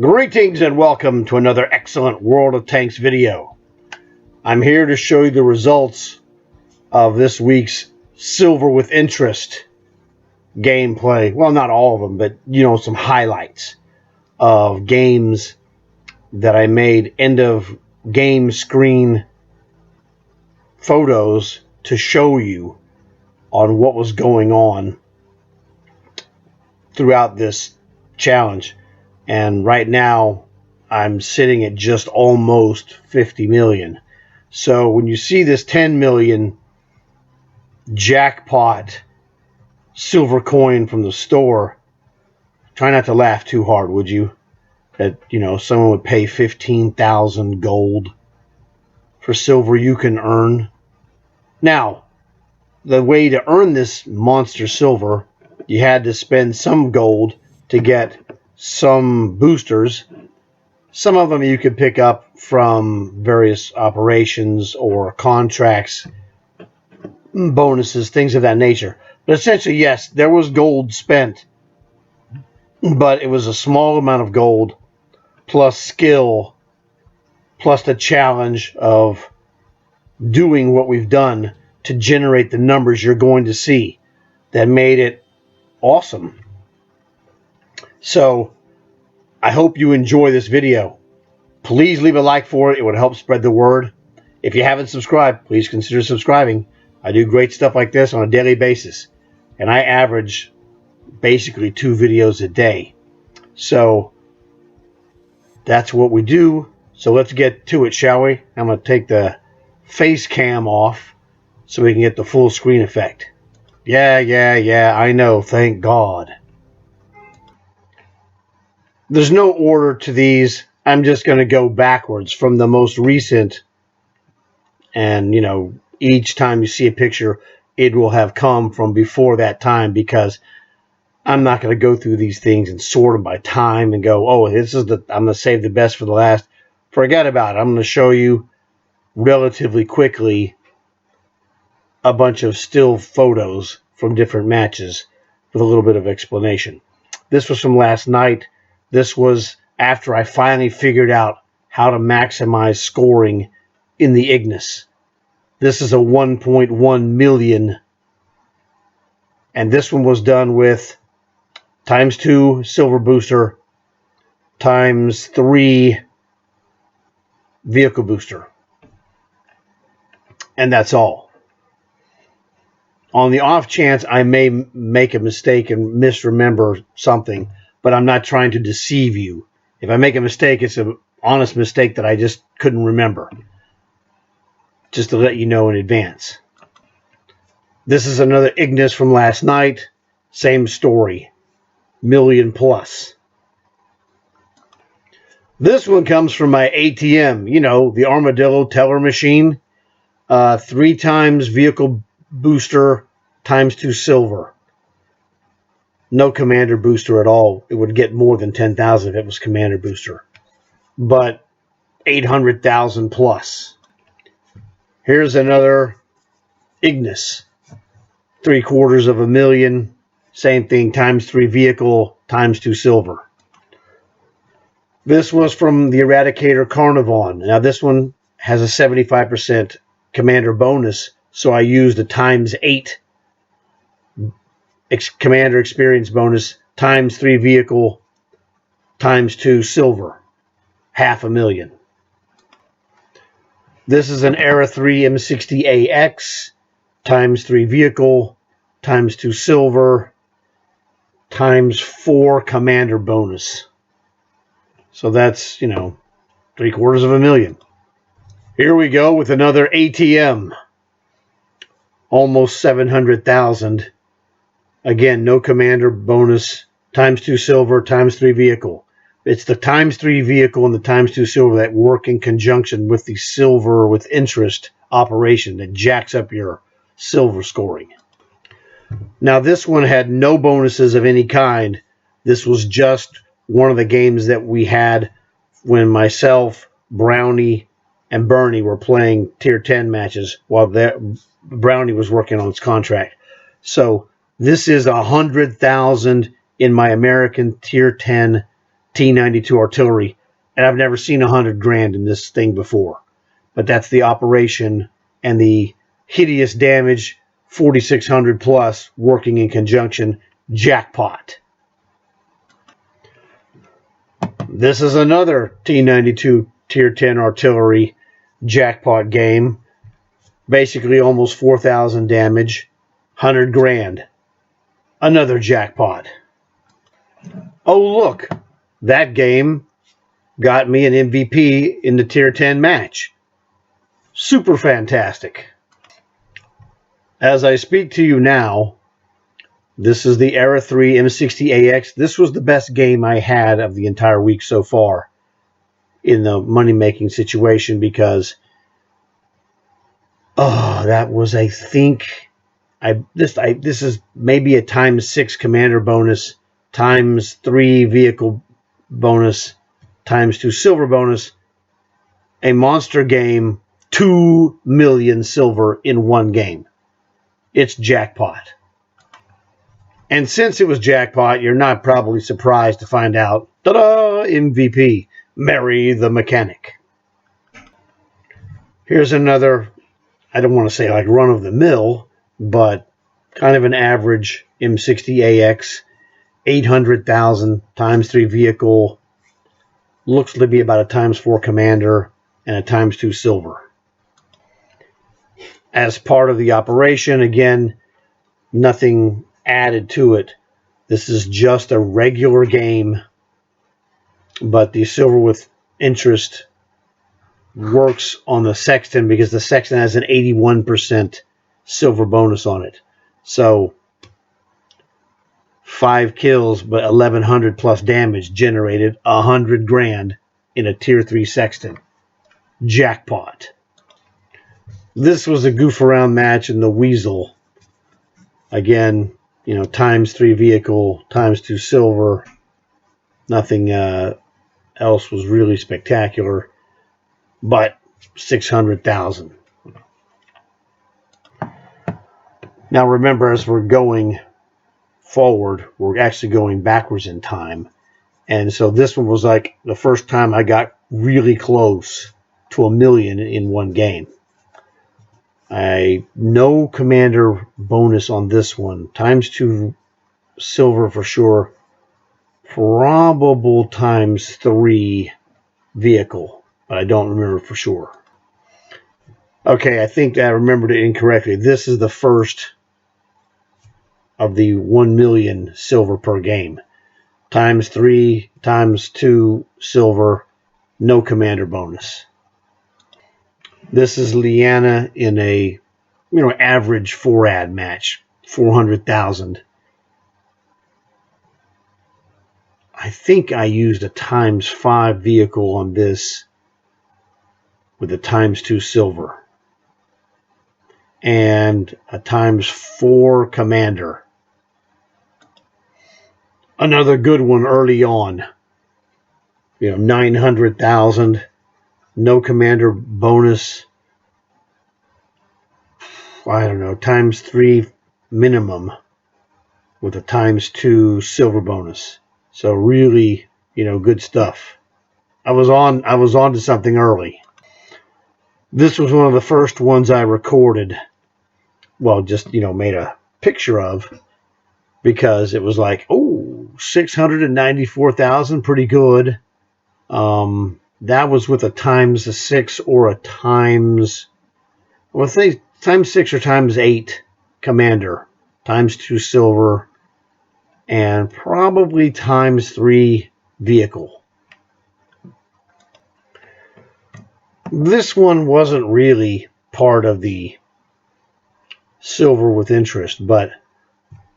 Greetings and welcome to another excellent World of Tanks video. I'm here to show you the results of this week's Silver with Interest gameplay. Well, not all of them, but some highlights of games that I made end of game screen photos to show you on what was going on throughout this challenge. And right now I'm sitting at just almost 50 million. So when you see this 10 million jackpot silver coin from the store, try not to laugh too hard, would you? That, someone would pay 15,000 gold for silver you can earn. Now, the way to earn this monster silver, you had to spend some gold to get some boosters. Some of them you could pick up from various operations or contracts, bonuses, things of that nature. But essentially, yes, there was gold spent, but it was a small amount of gold plus skill plus the challenge of doing what we've done to generate the numbers you're going to see that made it awesome. So I hope you enjoy this video. Please leave a like for it. It would help spread the word. If you haven't subscribed, please consider subscribing. I do great stuff like this on a daily basis, and I average basically 2 videos a day. So that's what we do. So let's get to it, shall we? I'm going to take the face cam off so we can get the full screen effect. Yeah, I know, thank God. There's no order to these. I'm just going to go backwards from the most recent. And, each time you see a picture, it will have come from before that time, because I'm not going to go through these things and sort them by time and go, oh, I'm going to save the best for the last. Forget about it. I'm going to show you relatively quickly a bunch of still photos from different matches with a little bit of explanation. This was from last night. This was after I finally figured out how to maximize scoring in the Ignis. This is a 1.1 million. And this one was done with ×2 silver booster, ×3 vehicle booster. And that's all. On the off chance I may make a mistake and misremember something, but I'm not trying to deceive you. If I make a mistake, it's an honest mistake that I just couldn't remember. Just to let you know in advance. This is another Ignis from last night. Same story. Million plus. This one comes from my ATM. The Armadillo teller machine. 3 times vehicle booster ×2 silver. No commander booster at all. It would get more than 10,000 if it was commander booster. But 800,000 plus. Here's another Ignis. 750,000. Same thing, ×3 vehicle, ×2 silver. This was from the Eradicator Carnivon. Now this one has a 75% commander bonus, so I used a ×8 commander experience bonus, ×3 vehicle, ×2 silver. 500,000. This is an Era 3 M60AX, ×3 vehicle, ×2 silver, ×4 commander bonus. So that's, 750,000. Here we go with another ATM. Almost 700,000. Again, no commander bonus, ×2 silver, ×3 vehicle. It's the ×3 vehicle and the ×2 silver that work in conjunction with the silver with interest operation that jacks up your silver scoring. Now this one had no bonuses of any kind. This was just one of the games that we had when myself, Brownie, and Bernie were playing tier 10 matches while Brownie was working on his contract. So this is 100,000 in my American tier 10 T-92 artillery, and I've never seen 100 grand in this thing before. But that's the operation and the hideous damage, 4,600 plus, working in conjunction. Jackpot. This is another T-92 Tier 10 artillery jackpot game. Basically almost 4,000 damage, 100 grand. Another jackpot. Oh, look, that game got me an MVP in the Tier 10 match. Super fantastic. As I speak to you now, this is the Era 3 M60AX. This was the best game I had of the entire week so far in the money-making situation because, that was, I think, this is maybe a ×6 commander bonus, ×3 vehicle bonus, ×2 silver bonus, a monster game, 2 million silver in one game. It's jackpot. And since it was jackpot, you're not probably surprised to find out, ta-da, MVP, Mary the Mechanic. Here's another, I don't want to say like run-of-the-mill, but kind of an average M60AX, 800,000 ×3 vehicle, looks to be about a ×4 commander and a ×2 silver. As part of the operation, again, nothing added to it. This is just a regular game, but the silver with interest works on the Sexton because the Sexton has an 81% silver bonus on it. So 5 kills, but 1,100 plus damage generated 100 grand in a Tier 3 Sexton. Jackpot. This was a goof around match in the Weasel. Again, ×3 vehicle, ×2 silver. Nothing else was really spectacular, but 600,000. Now remember, as we're going forward, we're actually going backwards in time. And so this one was like the first time I got really close to $1 million in one game. No commander bonus on this one. ×2 silver for sure. Probable ×3 vehicle, but I don't remember for sure. Okay, I think I remembered it incorrectly. This is the first of the 1 million silver per game. ×3, ×2 silver, no commander bonus. This is Leanna in a average 4-ad match, 400,000. I think I used a ×5 vehicle on this with a ×2 silver and a ×4 commander. Another good one early on. 900,000. No commander bonus. I don't know, ×3 minimum with a ×2 silver bonus. So really, good stuff. I was on to something early. This was one of the first ones I recorded. Well, just made a picture of, because it was like, 694,000, pretty good. That was with a ×6 or a ×6 or ×8 commander, ×2 silver, and probably ×3 vehicle. This one wasn't really part of the silver with interest, but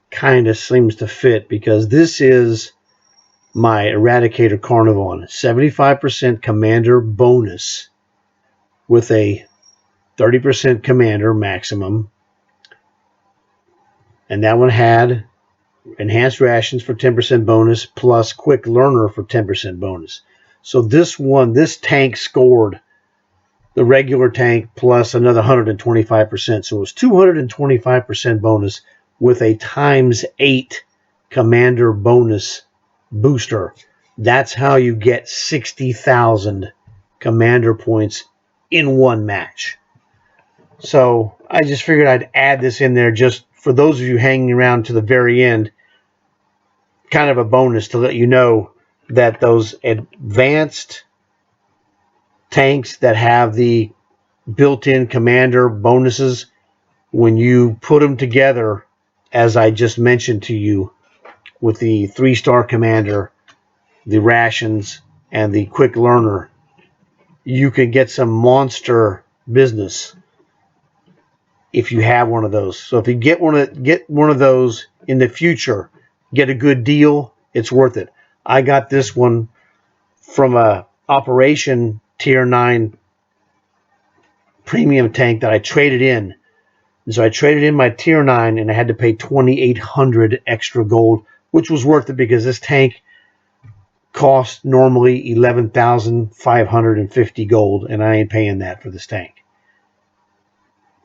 kind of seems to fit because this is my Eradicator Carnivon, 75% commander bonus with a 30% commander maximum. And that one had enhanced rations for 10% bonus plus quick learner for 10% bonus. So this tank scored the regular tank plus another 125%. So it was 225% bonus with a ×8 commander bonus booster. That's how you get 60,000 commander points in one match. So I just figured I'd add this in there just for those of you hanging around to the very end, kind of a bonus to let you know that those advanced tanks that have the built-in commander bonuses, when you put them together, as I just mentioned to you, with the 3-star commander, the rations, and the quick learner, you can get some monster business if you have one of those. So if you get one of those in the future, get a good deal, it's worth it. I got this one from a Operation Tier 9 premium tank that I traded in. And so I traded in my Tier 9 and I had to pay 2,800 extra gold, which was worth it because this tank cost normally 11,550 gold, and I ain't paying that for this tank.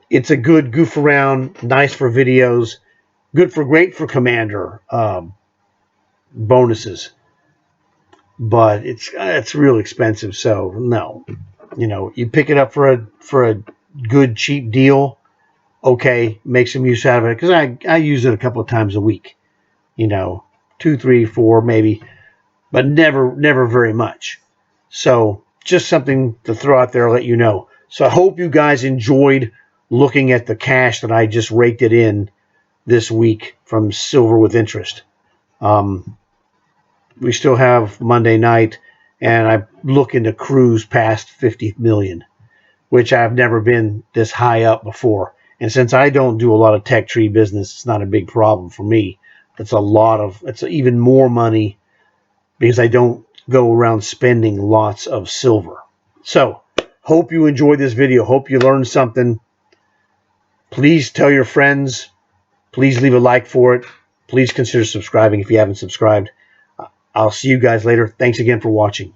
It's a good goof around, nice for videos, great for commander bonuses, but it's real expensive. So no, you pick it up for a good cheap deal. Okay, make some use out of it because I use it a couple of times a week. 2, 3, 4 maybe, but never very much. So just something to throw out there, let you know. So I hope you guys enjoyed looking at the cash that I just raked it in this week from Silver with Interest. We still have Monday night, and I'm looking to cruise past 50 million, which I've never been this high up before. And since I don't do a lot of tech tree business, it's not a big problem for me. It's even more money because I don't go around spending lots of silver. So, hope you enjoyed this video. Hope you learned something. Please tell your friends. Please leave a like for it. Please consider subscribing if you haven't subscribed. I'll see you guys later. Thanks again for watching.